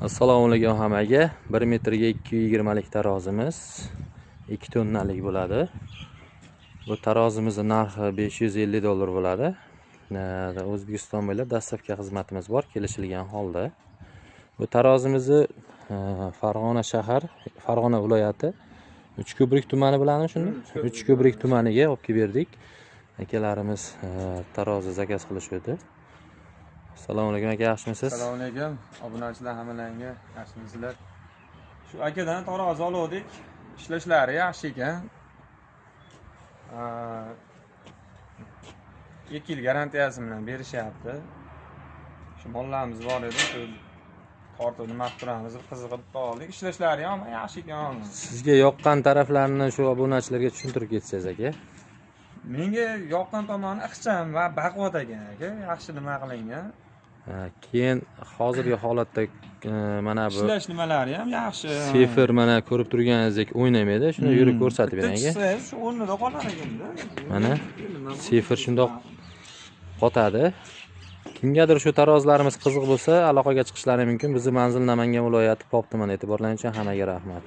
Assalomu alaykum hammaga. 1 metrga 220 lik tarozimiz 2 tonnalik bo'ladi. Bu tarozimizning narxi $550 bo'ladi. O'zbekiston bo'ylab dastlabki xizmatimiz bor, kelishilgan holda. Bu tarozimizni Farg'ona shahar, Farg'ona viloyati Uchko'prik tumani bilanmi shuni? Uchko'prik tumaniga olib kelib berdik. Akalarimiz tarozi zakaz qilishdi. Assalomu alaykum aka, yaxshimisiz? Assalomu alaykum. Obunachilar hammalariga yaxshimisizlar? Shu akadan tarozi oldik. Ishlashlari yaxshi ekan. 2 yil garantiyasi bilan berishyapti. Shu mollarimiz bor edi, shu tortuvni maqturamiz qiziqib oldik. Ishlashlari ham yaxshi ekan. Sizga yoqqan taraflarini shu obunachilarga tushuntirib ketsangiz aka. Menga yoqqan tomoni ixcham va baquvvat ekan aka. Yaxshi nima qilingan. Keyin hozirgi holatda mana bu ishlash nimalari ham yaxshi. Sifir mana ko'rib turganingizdek o'ynamaydi. Shuni yurib ko'rsatib bering aka. Shu o'rnida qolar ekanda. Mana sifir shundoq qotadi. Kimgadir shu tarozlarimiz qiziq bo'lsa, aloqaga chiqishlari mumkin. Bizning manzil Namangan viloyati Pop tumani. E'tiborlaringiz uchun hammaga rahmat.